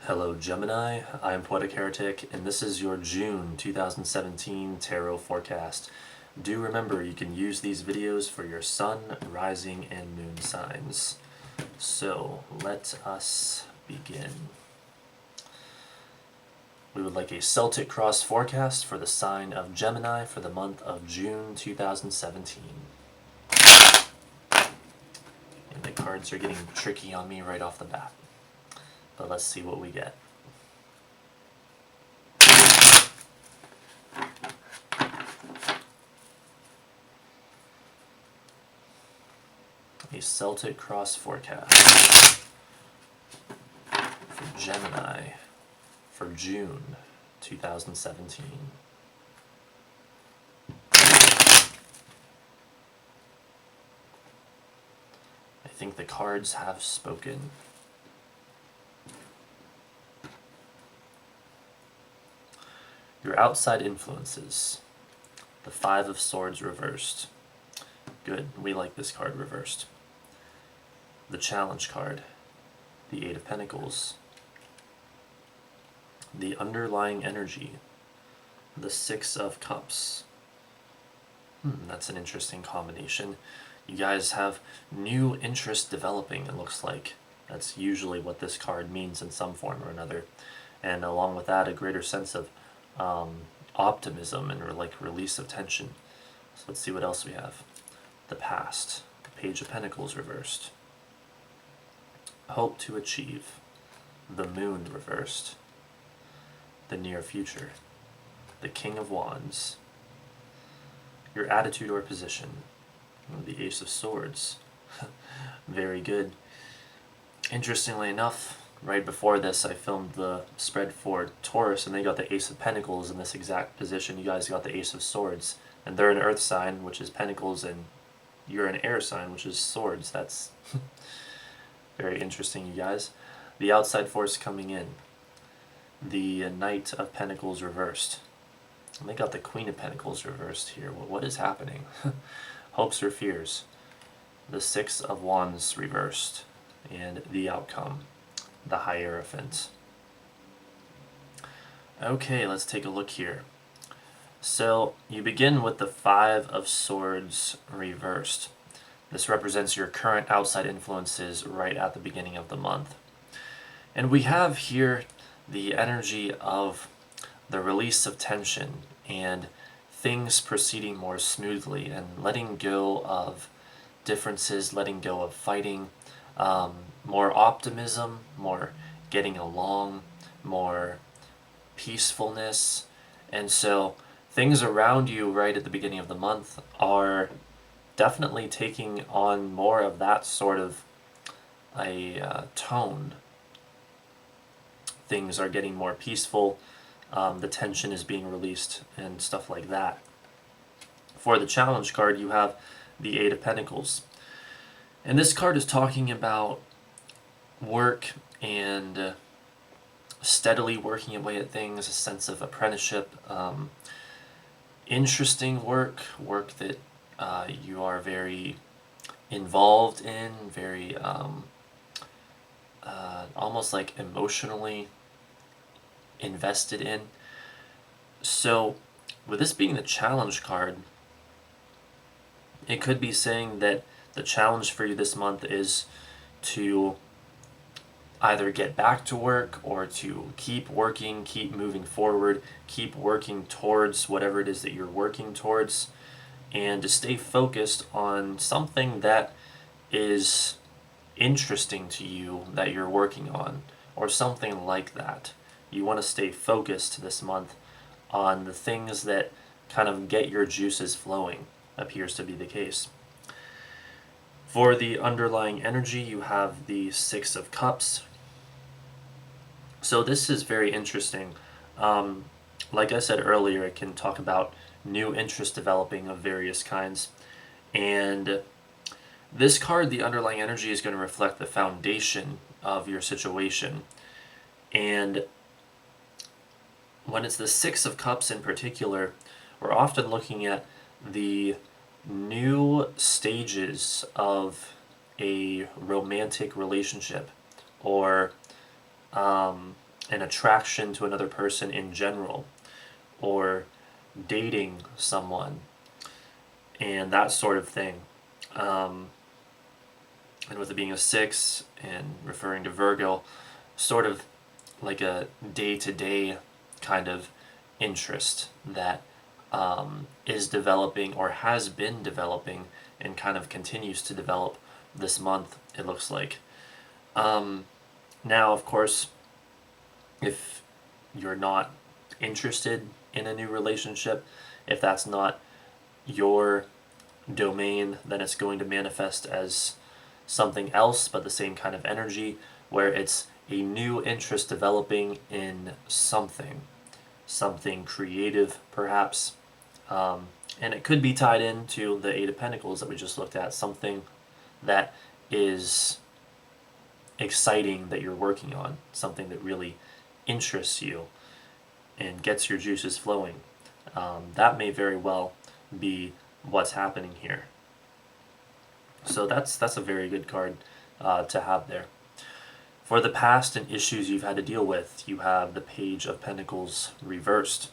Hello Gemini, I'm Poetic Heretic, and this is your June 2017 Tarot Forecast. Do remember you can use these videos for your sun, rising, and moon signs. So let us begin. We would like a Celtic cross forecast for the sign of Gemini for the month of June 2017. And the cards are getting tricky on me right off the bat. But let's see what we get. A Celtic cross forecast for Gemini for June 2017. I think the cards have spoken. Your outside influences. The Five of Swords reversed. Good, we like this card reversed. The Challenge card. The Eight of Pentacles. The Underlying Energy. The Six of Cups. That's an interesting combination. You guys have new interest developing, it looks like. That's usually what this card means in some form or another. And along with that, a greater sense of optimism and release of tension. So let's see what else we have. The Past. The Page of Pentacles reversed. Hope to achieve. The Moon reversed. The Near Future. The King of Wands. Your attitude or position. The Ace of Swords. Very good. Interestingly enough, right before this I filmed the spread for Taurus and they got the Ace of Pentacles in this exact position. You guys got the Ace of Swords. And they're an earth sign, which is Pentacles, and you're an air sign, which is Swords. That's very interesting, you guys. The outside force coming in. The Knight of Pentacles reversed. And they got the Queen of Pentacles reversed here. Well, what is happening? Hopes or fears. The Six of Wands reversed. And the outcome. The Hierophant. Okay, let's take a look here. So you begin with the Five of Swords reversed. This represents your current outside influences right at the beginning of the month. And we have here the energy of the release of tension and things proceeding more smoothly and letting go of differences, letting go of fighting, more optimism, more getting along, more peacefulness. And so things around you right at the beginning of the month are definitely taking on more of that sort of a tone. Things are getting more peaceful, the tension is being released, and stuff like that. For the Challenge card, you have the Eight of Pentacles. And this card is talking about work and steadily working away at things, a sense of apprenticeship, interesting work that you are very involved in, very almost like emotionally invested in. So with this being the Challenge card, it could be saying that the challenge for you this month is to either get back to work or to keep working, keep moving forward, keep working towards whatever it is that you're working towards, and to stay focused on something that is interesting to you that you're working on, or something like that. You want to stay focused this month on the things that kind of get your juices flowing, appears to be the case. For the underlying energy, you have the Six of Cups. So this is very interesting. Like I said earlier, it can talk about new interest developing of various kinds. And this card, the underlying energy, is going to reflect the foundation of your situation. And when it's the Six of Cups in particular, we're often looking at the new stages of a romantic relationship, or an attraction to another person in general, or dating someone, and that sort of thing. Um, and with it being a 6 and referring to Virgo, sort of like a day-to-day kind of interest that is developing or has been developing and kind of continues to develop this month, it looks like. Now, of course, if you're not interested in a new relationship, if that's not your domain, then it's going to manifest as something else, but the same kind of energy, where it's a new interest developing in something creative, perhaps. And it could be tied into the Eight of Pentacles that we just looked at, something that is exciting that you're working on, something that really interests you and gets your juices flowing. That may very well be what's happening here. So that's a very good card to have there. For the past and issues you've had to deal with, you have the Page of Pentacles reversed.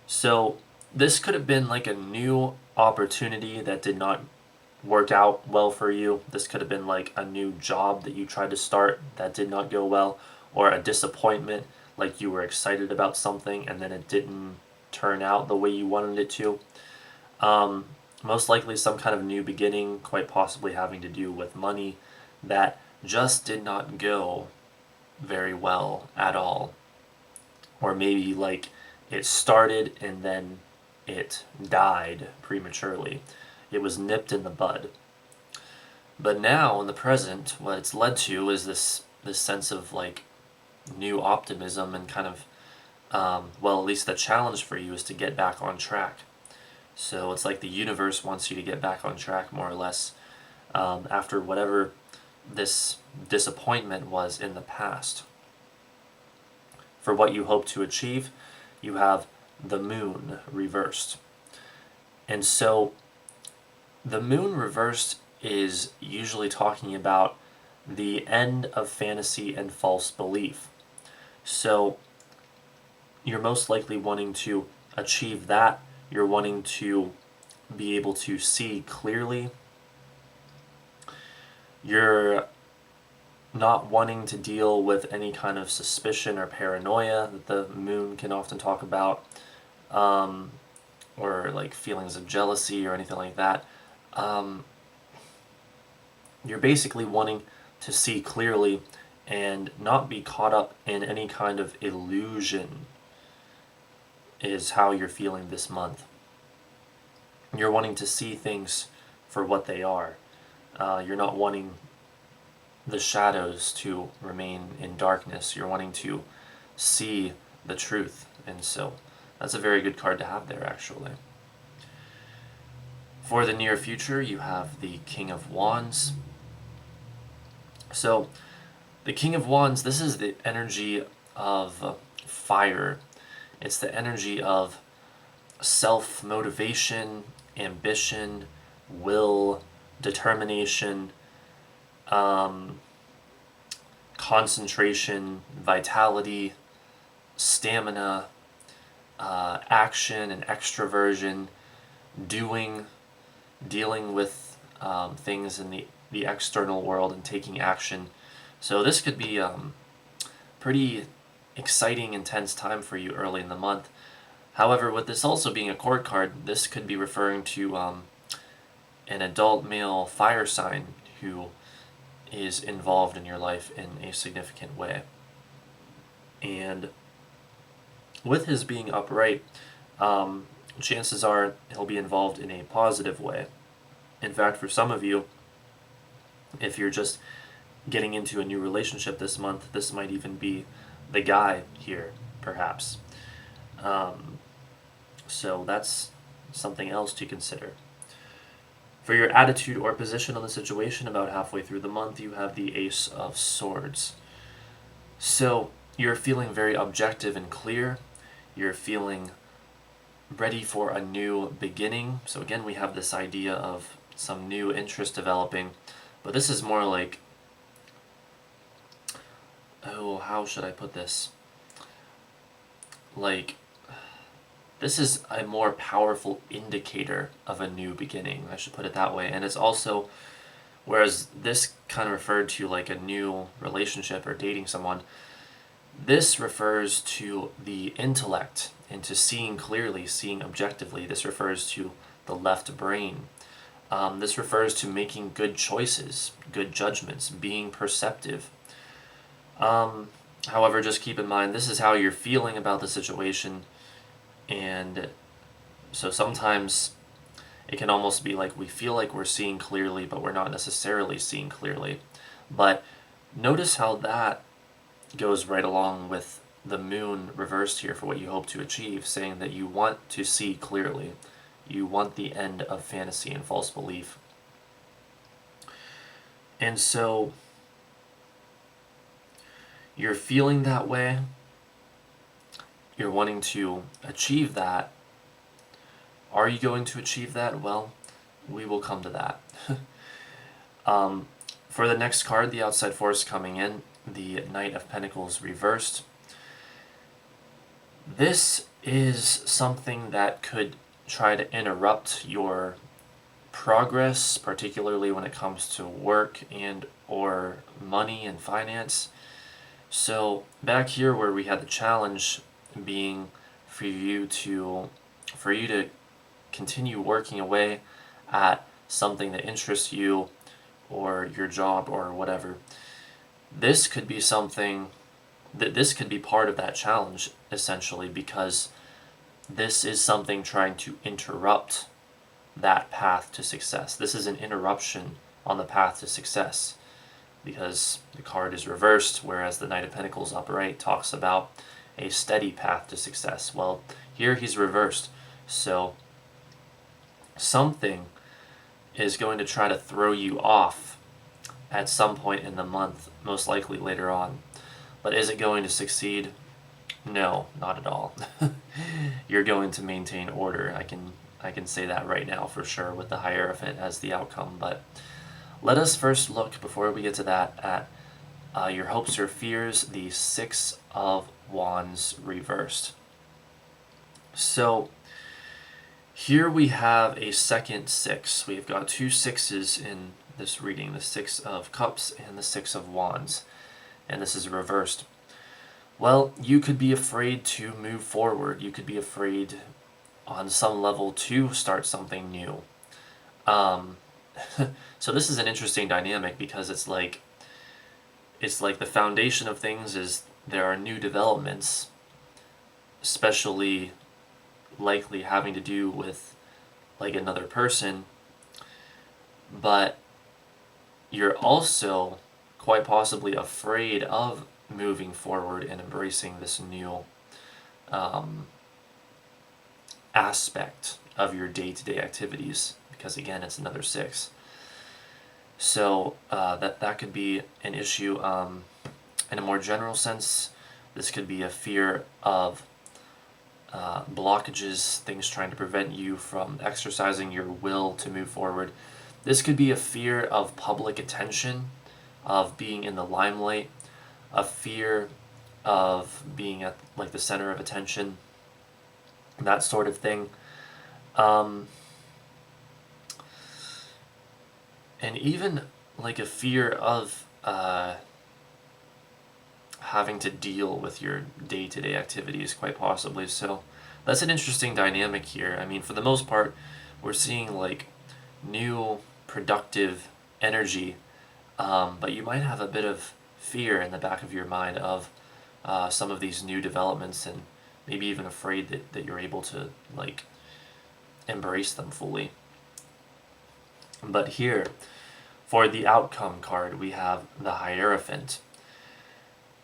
So this could have been like a new opportunity that did not work out well for you. This could have been like a new job that you tried to start that did not go well, or a disappointment, like you were excited about something and then it didn't turn out the way you wanted it to. Most likely some kind of new beginning, quite possibly having to do with money, that just did not go very well at all. Or maybe like it started and then it died prematurely. It was nipped in the bud. But now in the present, what it's led to is this sense of like new optimism and kind of well, at least the challenge for you is to get back on track. So it's like the universe wants you to get back on track, more or less, after whatever this disappointment was in the past. For what you hope to achieve, you have the Moon reversed. And so the Moon reversed is usually talking about the end of fantasy and false belief. So you're most likely wanting to achieve that. You're wanting to be able to see clearly. You're not wanting to deal with any kind of suspicion or paranoia that the Moon can often talk about, or like feelings of jealousy or anything like that. You're basically wanting to see clearly and not be caught up in any kind of illusion, is how you're feeling this month. You're wanting to see things for what they are. You're not wanting the shadows to remain in darkness. You're wanting to see the truth. And so that's a very good card to have there, actually. For the near future, you have the King of Wands. So the King of Wands, this is the energy of fire. It's the energy of self-motivation, ambition, will, determination, concentration, vitality, stamina, action and extroversion, dealing with things in the external world and taking action. So this could be pretty exciting, intense time for you early in the month. However, with this also being a court card, this could be referring to an adult male fire sign who is involved in your life in a significant way. And with his being upright, chances are he'll be involved in a positive way. In fact, for some of you, if you're just getting into a new relationship this month, this might even be the guy here, perhaps. So that's something else to consider. For your attitude or position on the situation, about halfway through the month, you have the Ace of Swords. So you're feeling very objective and clear. You're feeling ready for a new beginning. So again, we have this idea of some new interest developing, but this is more like oh, how should I put this? Like, this is a more powerful indicator of a new beginning, I should put it that way. And it's also, whereas this kind of referred to like a new relationship or dating someone, this refers to the intellect and to seeing clearly, seeing objectively. This refers to the left brain. This refers to making good choices, good judgments, being perceptive. However, just keep in mind, this is how you're feeling about the situation, and so sometimes it can almost be like we feel like we're seeing clearly, but we're not necessarily seeing clearly. But notice how that goes right along with the moon reversed here for what you hope to achieve, saying that you want to see clearly. You want the end of fantasy and false belief. And so you're feeling that way. You're wanting to achieve that. Are you going to achieve that? Well, we will come to that. For the next card, the outside force coming in, the Knight of Pentacles reversed. This is something that could try to interrupt your progress, particularly when it comes to work and or money and finance. So back here where we had the challenge being for you to continue working away at something that interests you or your job or whatever. This could be something that this could be part of that challenge essentially, because this is something trying to interrupt that path to success. This is an interruption on the path to success because the card is reversed, whereas the Knight of Pentacles upright talks about a steady path to success. Well, here he's reversed. So something is going to try to throw you off at some point in the month, most likely later on. But is it going to succeed? No, not at all. You're going to maintain order. I can say that right now for sure with the Hierophant as the outcome. But let us first look, before we get to that, at your hopes or fears, the Six of Wands reversed. So here we have a second six. We've got two sixes in this reading, the Six of Cups and the Six of Wands. And this is reversed. Well, you could be afraid to move forward. You could be afraid on some level to start something new. So this is an interesting dynamic because it's like the foundation of things is there are new developments, especially likely having to do with like another person, but you're also quite possibly afraid of moving forward and embracing this new aspect of your day-to-day activities, because again it's another six. So that could be an issue. In a more general sense, this could be a fear of blockages, things trying to prevent you from exercising your will to move forward. This could be a fear of public attention, of being in the limelight, a fear of being at like the center of attention, that sort of thing. And even like a fear of having to deal with your day-to-day activities, quite possibly. So that's an interesting dynamic here. I mean, for the most part, we're seeing like new productive energy, but you might have a bit of fear in the back of your mind of some of these new developments, and maybe even afraid that you're able to like embrace them fully. But here, for the outcome card, we have the Hierophant.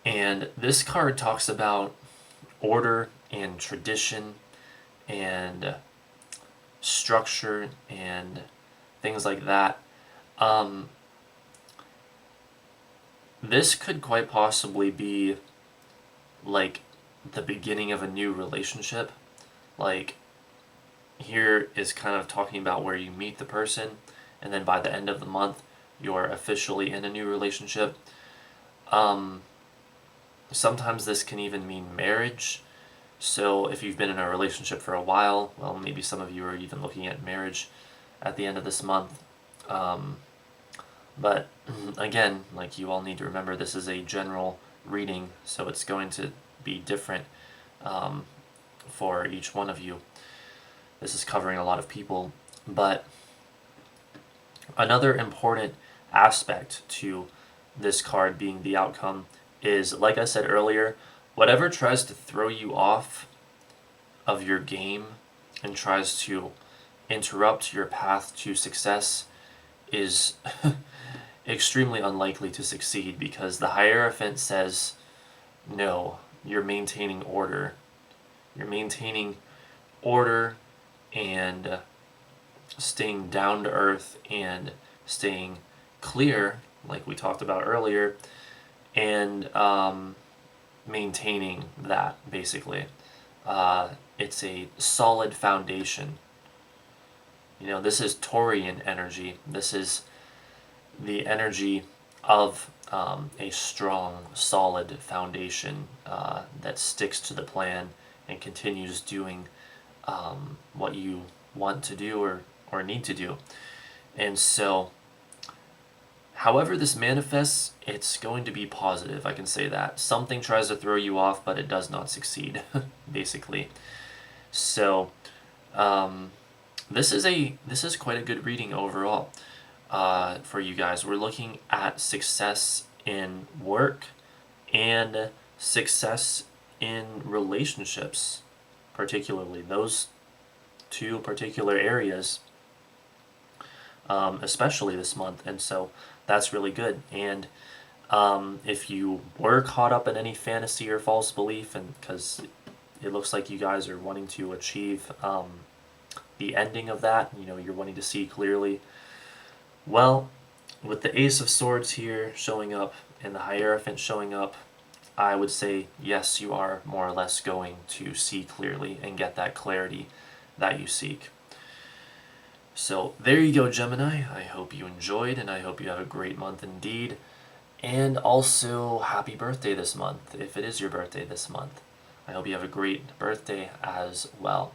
And this card talks about order and tradition and structure and things like that. This could quite possibly be like the beginning of a new relationship. Like here is kind of talking about where you meet the person, and then by the end of the month you're officially in a new relationship. Sometimes this can even mean marriage. So if you've been in a relationship for a while, well, maybe some of you are even looking at marriage at the end of this month. But again, like, you all need to remember, this is a general reading, so it's going to be different for each one of you. This is covering a lot of people. But another important aspect to this card being the outcome is, like I said earlier, whatever tries to throw you off of your game and tries to interrupt your path to success is extremely unlikely to succeed, because the Hierophant says, no, you're maintaining order. You're maintaining order and staying down to earth and staying clear, like we talked about earlier, and maintaining that, basically. It's a solid foundation. This is Taurian energy. This is the energy of a strong, solid foundation that sticks to the plan and continues doing what you want to do or need to do. And so, however this manifests, it's going to be positive, I can say that. Something tries to throw you off, but it does not succeed, basically. So, this is quite a good reading overall for you guys. We're looking at success in work and success in relationships, particularly. Those two particular areas, especially this month. And so that's really good. And if you were caught up in any fantasy or false belief, and because it looks like you guys are wanting to achieve the ending of that, you're wanting to see clearly, well, with the Ace of Swords here showing up and the Hierophant showing up, I would say yes, you are more or less going to see clearly and get that clarity that you seek. So there you go, Gemini. I hope you enjoyed, and I hope you have a great month indeed. And also, happy birthday this month, if it is your birthday this month. I hope you have a great birthday as well.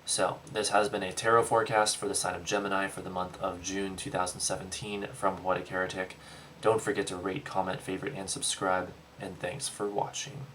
So, this has been a tarot forecast for the sign of Gemini for the month of June 2017 from Poetic Heretic. Don't forget to rate, comment, favorite, and subscribe, and thanks for watching.